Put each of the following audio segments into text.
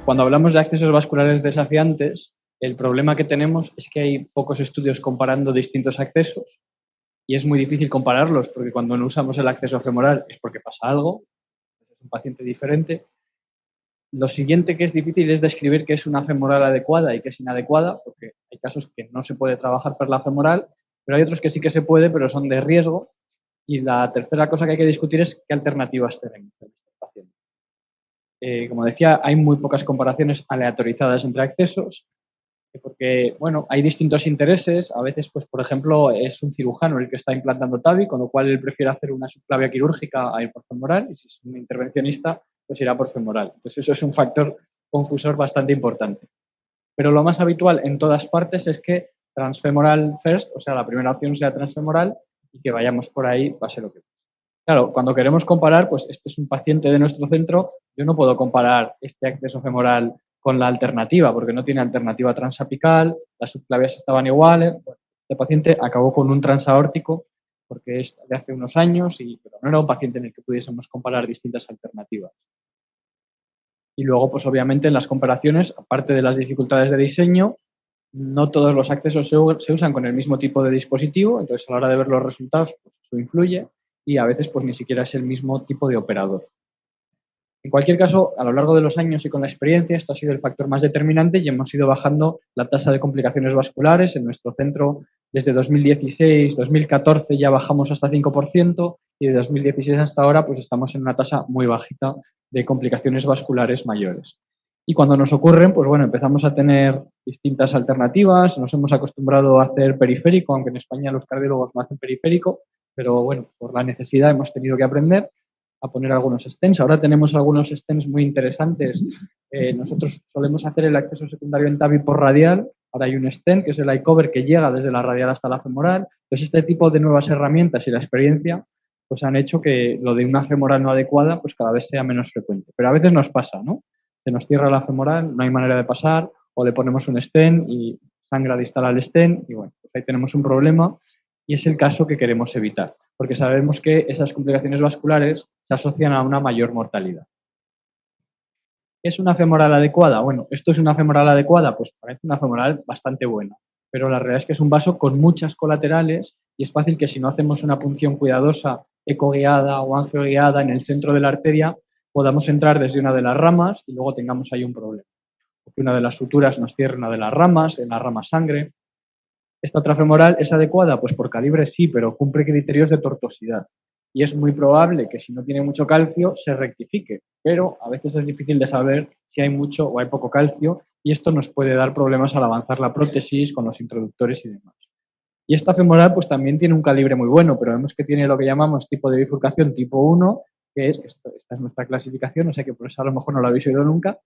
Cuando hablamos de accesos vasculares desafiantes, el problema que tenemos es que hay pocos estudios comparando distintos accesos y es muy difícil compararlos porque cuando no usamos el acceso femoral es porque pasa algo, es un paciente diferente. Lo siguiente que es difícil es describir qué es una femoral adecuada y qué es inadecuada, porque hay casos que no se puede trabajar por la femoral, pero hay otros que sí que se puede, pero son de riesgo. Y la tercera cosa que hay que discutir es qué alternativas tenemos en estos pacientes. Como decía, hay muy pocas comparaciones aleatorizadas entre accesos, porque, bueno, hay distintos intereses. A veces, pues, por ejemplo, es un cirujano el que está implantando TAVI, con lo cual él prefiere hacer una subclavia quirúrgica a ir por femoral, y si es un intervencionista, pues irá por femoral. Pues eso es un factor confusor bastante importante. Pero lo más habitual en todas partes es que transfemoral first, o sea, la primera opción sea transfemoral y que vayamos por ahí, pase lo que pase. Claro, cuando queremos comparar, pues este es un paciente de nuestro centro, yo no puedo comparar este acceso femoral con la alternativa, porque no tiene alternativa transapical, las subclavias estaban iguales. Bueno, este paciente acabó con un transaórtico porque es de hace unos años, pero no era un paciente en el que pudiésemos comparar distintas alternativas. Y luego, pues obviamente en las comparaciones, aparte de las dificultades de diseño, no todos los accesos se usan con el mismo tipo de dispositivo, entonces a la hora de ver los resultados, pues eso influye y a veces pues ni siquiera es el mismo tipo de operador. En cualquier caso, a lo largo de los años y con la experiencia, esto ha sido el factor más determinante y hemos ido bajando la tasa de complicaciones vasculares. En nuestro centro, desde 2016, 2014 ya bajamos hasta 5% y de 2016 hasta ahora pues estamos en una tasa muy bajita de complicaciones vasculares mayores. Y cuando nos ocurren, pues bueno, empezamos a tener distintas alternativas, nos hemos acostumbrado a hacer periférico, aunque en España los cardiólogos no hacen periférico, pero bueno, por la necesidad hemos tenido que aprender a poner algunos stents. Ahora tenemos algunos stents muy interesantes. Nosotros solemos hacer el acceso secundario en TAVI por radial. Ahora hay un stent que es el iCover que llega desde la radial hasta la femoral. Entonces, este tipo de nuevas herramientas y la experiencia pues han hecho que lo de una femoral no adecuada pues cada vez sea menos frecuente. Pero a veces nos pasa, ¿no? Se nos cierra la femoral, no hay manera de pasar, o le ponemos un stent y sangra distal al stent y bueno, pues ahí tenemos un problema y es el caso que queremos evitar, porque sabemos que esas complicaciones vasculares se asocian a una mayor mortalidad. ¿Es una femoral adecuada? Bueno, ¿esto es una femoral adecuada? Pues parece una femoral bastante buena, pero la realidad es que es un vaso con muchas colaterales y es fácil que si no hacemos una punción cuidadosa, ecoguiada o angioguiada en el centro de la arteria, podamos entrar desde una de las ramas y luego tengamos ahí un problema. Porque una de las suturas nos cierre una de las ramas, en la rama sangre. ¿Esta otra femoral es adecuada? Pues por calibre sí, pero cumple criterios de tortuosidad. Y es muy probable que si no tiene mucho calcio se rectifique, pero a veces es difícil de saber si hay mucho o hay poco calcio y esto nos puede dar problemas al avanzar la prótesis con los introductores y demás. Y esta femoral pues también tiene un calibre muy bueno, pero vemos que tiene lo que llamamos tipo de bifurcación tipo 1, que es, esta es nuestra clasificación, o sea que por eso a lo mejor no lo habéis oído nunca,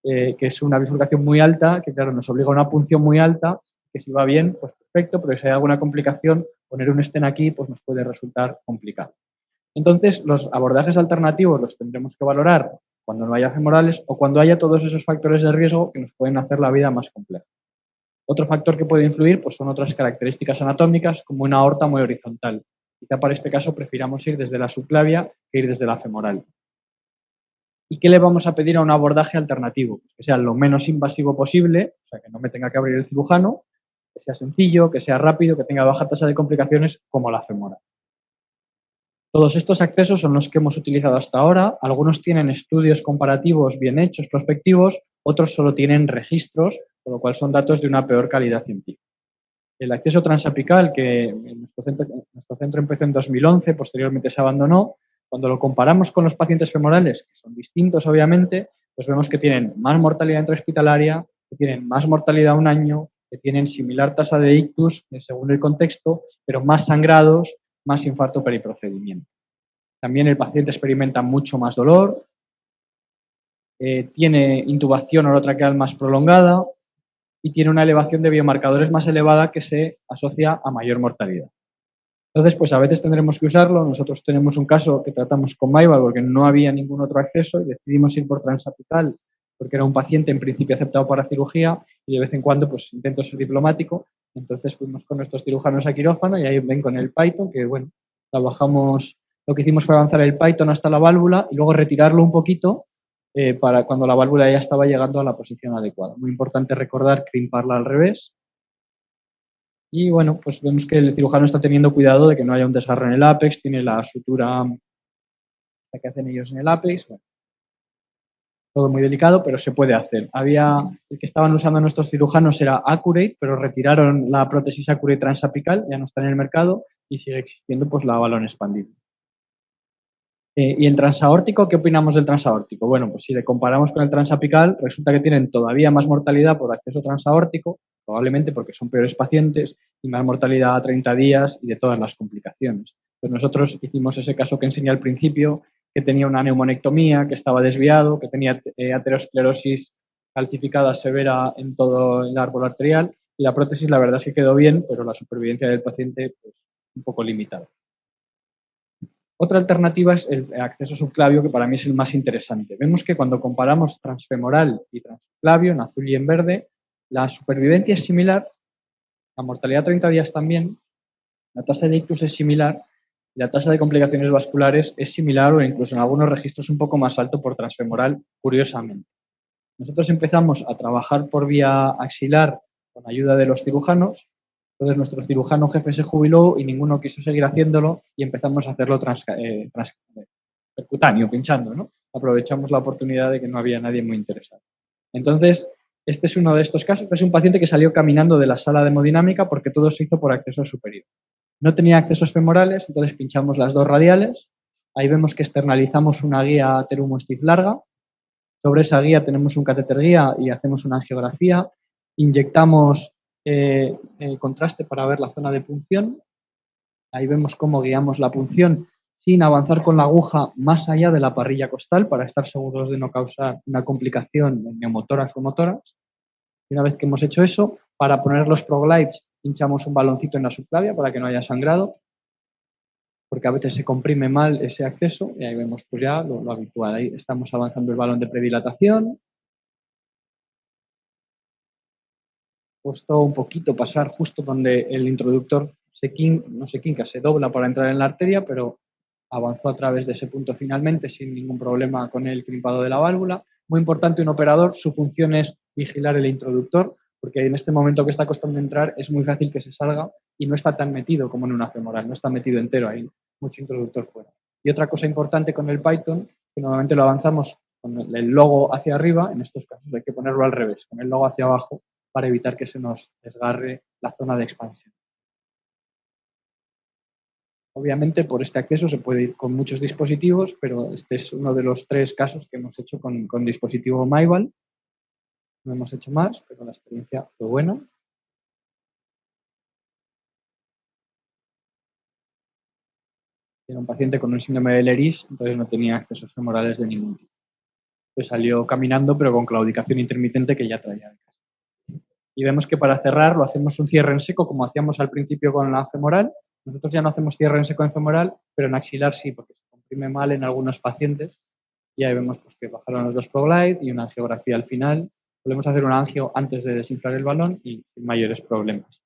que es una bifurcación muy alta, que claro, nos obliga a una punción muy alta, que si va bien, pues perfecto, pero si hay alguna complicación, poner un stent aquí pues nos puede resultar complicado. Entonces, los abordajes alternativos los tendremos que valorar cuando no haya femorales o cuando haya todos esos factores de riesgo que nos pueden hacer la vida más compleja. Otro factor que puede influir pues, son otras características anatómicas, como una aorta muy horizontal. Quizá para este caso prefiramos ir desde la subclavia que ir desde la femoral. ¿Y qué le vamos a pedir a un abordaje alternativo? Pues que sea lo menos invasivo posible, o sea, que no me tenga que abrir el cirujano, que sea sencillo, que sea rápido, que tenga baja tasa de complicaciones como la femoral. Todos estos accesos son los que hemos utilizado hasta ahora. Algunos tienen estudios comparativos bien hechos, prospectivos, otros solo tienen registros, con lo cual son datos de una peor calidad científica. El acceso transapical, que en nuestro centro empezó en 2011, posteriormente se abandonó, cuando lo comparamos con los pacientes femorales, que son distintos obviamente, pues vemos que tienen más mortalidad intrahospitalaria, que tienen más mortalidad a un año, que tienen similar tasa de ictus según el contexto, pero más sangrados, más infarto periprocedimiento. También el paciente experimenta mucho más dolor, tiene intubación orotraqueal más prolongada y tiene una elevación de biomarcadores más elevada que se asocia a mayor mortalidad. Entonces, pues a veces tendremos que usarlo. Nosotros tenemos un caso que tratamos con MyVal porque no había ningún otro acceso y decidimos ir por transapical porque era un paciente en principio aceptado para cirugía y de vez en cuando pues intento ser diplomático. Entonces fuimos con nuestros cirujanos a quirófano y ahí ven con el Python, que bueno, trabajamos, lo que hicimos fue avanzar el Python hasta la válvula y luego retirarlo un poquito para cuando la válvula ya estaba llegando a la posición adecuada. Muy importante recordar crimparla al revés. Y bueno, pues vemos que el cirujano está teniendo cuidado de que no haya un desgarre en el ápex, tiene la sutura que hacen ellos en el ápex. Bueno, todo muy delicado, pero se puede hacer. El que estaban usando nuestros cirujanos era Accurate, pero retiraron la prótesis Accurate transapical, ya no está en el mercado y sigue existiendo pues la balón expandible. ¿Y el transaórtico? ¿Qué opinamos del transaórtico? Bueno, pues si le comparamos con el transapical, resulta que tienen todavía más mortalidad por acceso transaórtico, probablemente porque son peores pacientes, y más mortalidad a 30 días y de todas las complicaciones. Pues nosotros hicimos ese caso que enseñé al principio, que tenía una neumonectomía, que estaba desviado, que tenía aterosclerosis calcificada severa en todo el árbol arterial, y la prótesis la verdad es que quedó bien, pero la supervivencia del paciente pues, un poco limitada. Otra alternativa es el acceso subclavio, que para mí es el más interesante. Vemos que cuando comparamos transfemoral y transsubclavio, en azul y en verde, la supervivencia es similar, la mortalidad a 30 días también, la tasa de ictus es similar y la tasa de complicaciones vasculares es similar o incluso en algunos registros un poco más alto por transfemoral, curiosamente. Nosotros empezamos a trabajar por vía axilar con ayuda de los cirujanos. Entonces nuestro cirujano jefe se jubiló y ninguno quiso seguir haciéndolo y empezamos a hacerlo percutáneo, pinchando, ¿no? Aprovechamos la oportunidad de que no había nadie muy interesado. Entonces, este es uno de estos casos. Es un paciente que salió caminando de la sala de hemodinámica porque todo se hizo por acceso superior. No tenía accesos femorales, entonces pinchamos las dos radiales. Ahí vemos que externalizamos una guía Terumo Stiff larga. Sobre esa guía tenemos un catéter guía y hacemos una angiografía. Inyectamos contraste para ver la zona de punción. Ahí vemos cómo guiamos la punción sin avanzar con la aguja más allá de la parrilla costal para estar seguros de no causar una complicación en neumotórax o motórax. Y una vez que hemos hecho eso, para poner los proglides pinchamos un baloncito en la subclavia para que no haya sangrado, porque a veces se comprime mal ese acceso y ahí vemos pues ya lo habitual. Ahí estamos avanzando el balón de predilatación. Costó un poquito pasar justo donde el introductor no se quinca, se dobla para entrar en la arteria, pero avanzó a través de ese punto finalmente sin ningún problema con el crimpado de la válvula. Muy importante, un operador, su función es vigilar el introductor, porque en este momento que está costando entrar es muy fácil que se salga y no está tan metido como en una femoral, no está metido entero, hay mucho introductor fuera. Y otra cosa importante con el Python, que normalmente lo avanzamos con el logo hacia arriba, en estos casos hay que ponerlo al revés, con el logo hacia abajo, para evitar que se nos desgarre la zona de expansión. Obviamente, por este acceso se puede ir con muchos dispositivos, pero este es uno de los 3 casos que hemos hecho con dispositivo MyVal. No hemos hecho más, pero la experiencia fue buena. Era un paciente con un síndrome de Leris, entonces no tenía accesos femorales de ningún tipo. Pues salió caminando, pero con claudicación intermitente que ya traía de casa. Y vemos que para cerrar lo hacemos un cierre en seco, como hacíamos al principio con la femoral. Nosotros ya no hacemos cierre en seco en femoral, pero en axilar sí, porque se comprime mal en algunos pacientes. Y ahí vemos pues, que bajaron los 2 proglide y una angiografía al final. Podemos hacer un angio antes de desinflar el balón y sin mayores problemas.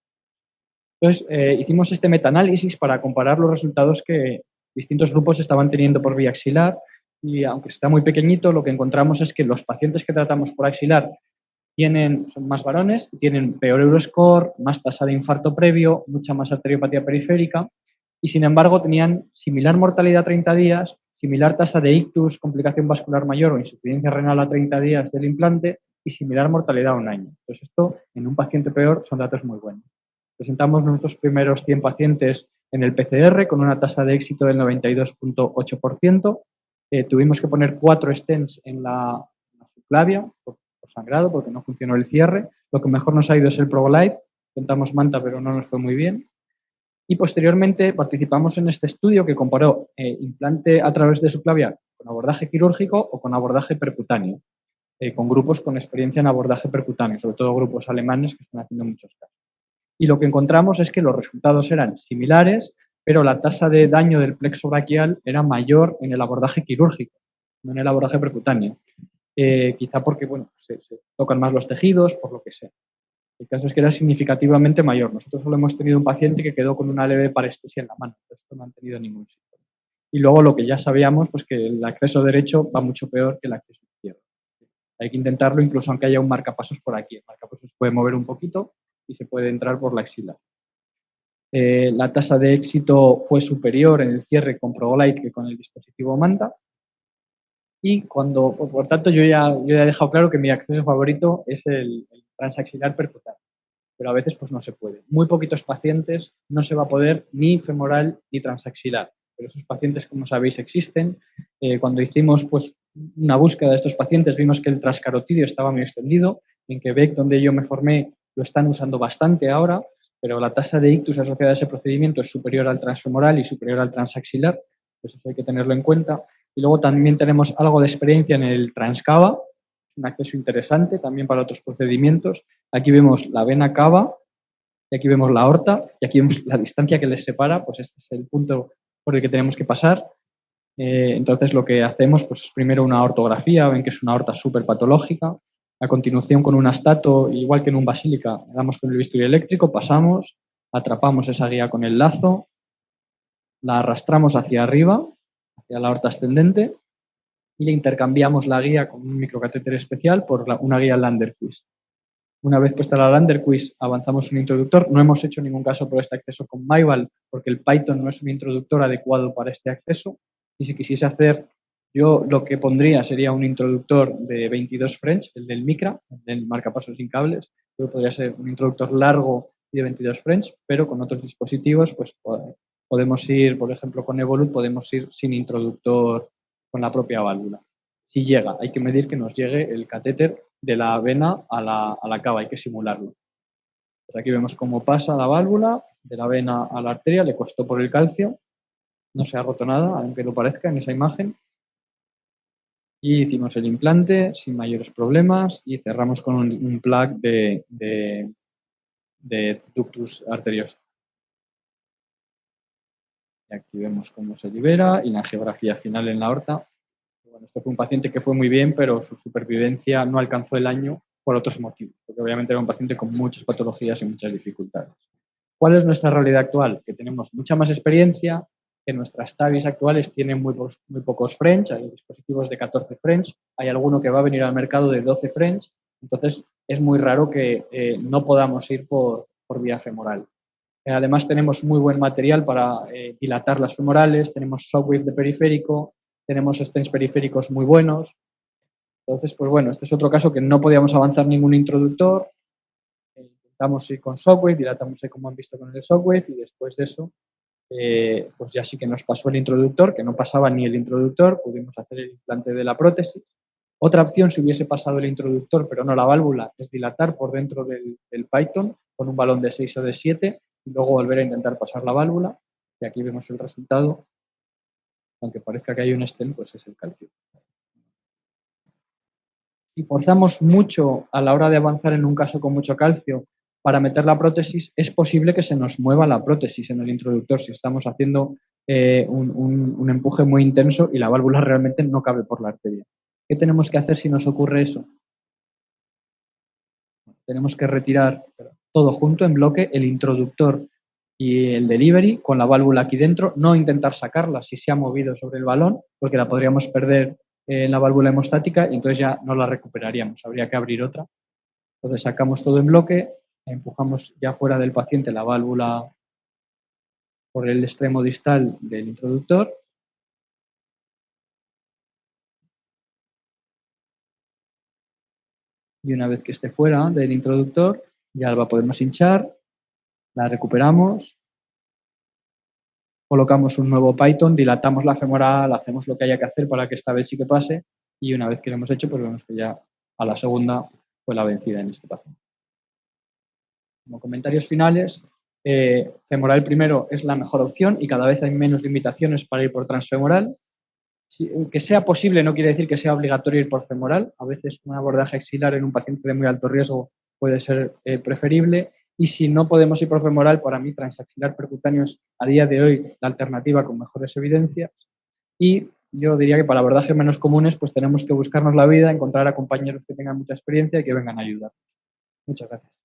Entonces, hicimos este metaanálisis para comparar los resultados que distintos grupos estaban teniendo por vía axilar y aunque está muy pequeñito, lo que encontramos es que los pacientes que tratamos por axilar son más varones, tienen peor Euroscore, más tasa de infarto previo, mucha más arteriopatía periférica y sin embargo tenían similar mortalidad a 30 días, similar tasa de ictus, complicación vascular mayor o insuficiencia renal a 30 días del implante y similar mortalidad a 1 año. Entonces esto en un paciente peor son datos muy buenos. Presentamos nuestros primeros 100 pacientes en el PCR con una tasa de éxito del 92.8%. Tuvimos que poner 4 stents en la subclavia por sangrado porque no funcionó el cierre. Lo que mejor nos ha ido es el ProGlide. Intentamos manta, pero no nos fue muy bien. Y posteriormente participamos en este estudio que comparó implante a través de subclavia con abordaje quirúrgico o con abordaje percutáneo, con grupos con experiencia en abordaje percutáneo, sobre todo grupos alemanes que están haciendo muchos casos. Y lo que encontramos es que los resultados eran similares, pero la tasa de daño del plexo braquial era mayor en el abordaje quirúrgico, no en el abordaje percutáneo. Quizá porque bueno, se tocan más los tejidos, por lo que sea. El caso es que era significativamente mayor. Nosotros solo hemos tenido un paciente que quedó con una leve parestesia en la mano. Esto no han tenido ningún síntoma. Y luego lo que ya sabíamos, pues que el acceso derecho va mucho peor que el acceso izquierdo. Hay que intentarlo incluso aunque haya un marcapasos por aquí. El marcapasos se puede mover un poquito y se puede entrar por la axila. La tasa de éxito fue superior en el cierre con ProGlide que con el dispositivo Manta. Y por tanto, yo ya he dejado claro que mi acceso favorito es el transaxilar percutáneo, pero a veces pues no se puede. Muy poquitos pacientes no se va a poder ni femoral ni transaxilar, pero esos pacientes, como sabéis, existen. Cuando hicimos pues una búsqueda de estos pacientes, vimos que el transcarotidio estaba muy extendido. En Quebec, donde yo me formé, lo están usando bastante ahora, pero la tasa de ictus asociada a ese procedimiento es superior al transfemoral y superior al transaxilar, pues eso hay que tenerlo en cuenta. Y luego también tenemos algo de experiencia en el transcava, un acceso interesante también para otros procedimientos. Aquí vemos la vena cava, y aquí vemos la aorta, y aquí vemos la distancia que les separa, pues este es el punto por el que tenemos que pasar. Entonces lo que hacemos pues, es primero una ortografía, ven que es una aorta súper patológica. A continuación con un astato, igual que en un basílica, le damos con el bisturí eléctrico, pasamos, atrapamos esa guía con el lazo, la arrastramos hacia arriba, hacia la aorta ascendente, y le intercambiamos la guía con un microcatéter especial por una guía Landerquist. Una vez puesta la Landerquist, avanzamos un introductor. No hemos hecho ningún caso por este acceso con Maival, porque el Python no es un introductor adecuado para este acceso. Y si quisiese hacer, yo lo que pondría sería un introductor de 22 French, el del Micra, el del marcapasos sin cables. Pero podría ser un introductor largo y de 22 French, pero con otros dispositivos, pues podemos ir, por ejemplo, con Evolut, podemos ir sin introductor con la propia válvula. Si llega, hay que medir que nos llegue el catéter de la vena a la cava, hay que simularlo. Pues aquí vemos cómo pasa la válvula de la vena a la arteria, le costó por el calcio, no se ha roto nada, aunque lo parezca en esa imagen. Y hicimos el implante sin mayores problemas y cerramos con un plug de ductus arterioso. Y aquí vemos cómo se libera y la angiografía final en la aorta. Bueno, este fue un paciente que fue muy bien, pero su supervivencia no alcanzó el año por otros motivos, porque obviamente era un paciente con muchas patologías y muchas dificultades. ¿Cuál es nuestra realidad actual? Que tenemos mucha más experiencia, que nuestras TAVIs actuales tienen muy pocos French, hay dispositivos de 14 French, hay alguno que va a venir al mercado de 12 French, entonces es muy raro que no podamos ir por vía femoral. Además tenemos muy buen material para dilatar las femorales, tenemos Shockwave de periférico, tenemos stents periféricos muy buenos. Entonces, pues bueno, este es otro caso que no podíamos avanzar ningún introductor. Intentamos ir con Shockwave, dilatamos como han visto con el Shockwave y después de eso, pues ya sí que nos pasó el introductor, que no pasaba ni el introductor, pudimos hacer el implante de la prótesis. Otra opción, si hubiese pasado el introductor, pero no la válvula, es dilatar por dentro del Python con un balón de 6 o de 7 y luego volver a intentar pasar la válvula. Y aquí vemos el resultado. Aunque parezca que hay un stent, pues es el calcio. Si forzamos mucho a la hora de avanzar en un caso con mucho calcio para meter la prótesis, es posible que se nos mueva la prótesis en el introductor si estamos haciendo un empuje muy intenso y la válvula realmente no cabe por la arteria. ¿Qué tenemos que hacer si nos ocurre eso? Tenemos que retirar todo junto en bloque, el introductor y el delivery con la válvula aquí dentro, no intentar sacarla si se ha movido sobre el balón, porque la podríamos perder en la válvula hemostática y entonces ya no la recuperaríamos, habría que abrir otra. Entonces sacamos todo en bloque, empujamos ya fuera del paciente la válvula por el extremo distal del introductor. Y una vez que esté fuera del introductor, ya la podemos hinchar, la recuperamos, colocamos un nuevo Python, dilatamos la femoral, hacemos lo que haya que hacer para que esta vez sí que pase y una vez que lo hemos hecho, pues vemos que ya a la segunda fue la vencida en este paciente. Como comentarios finales, femoral primero es la mejor opción y cada vez hay menos limitaciones para ir por transfemoral. Que sea posible no quiere decir que sea obligatorio ir por femoral. A veces un abordaje axilar en un paciente de muy alto riesgo puede ser preferible. Y si no podemos ir por femoral, para mí transaxilar percutáneo es a día de hoy la alternativa con mejores evidencias. Y yo diría que para abordajes menos comunes pues tenemos que buscarnos la vida, encontrar a compañeros que tengan mucha experiencia y que vengan a ayudar. Muchas gracias.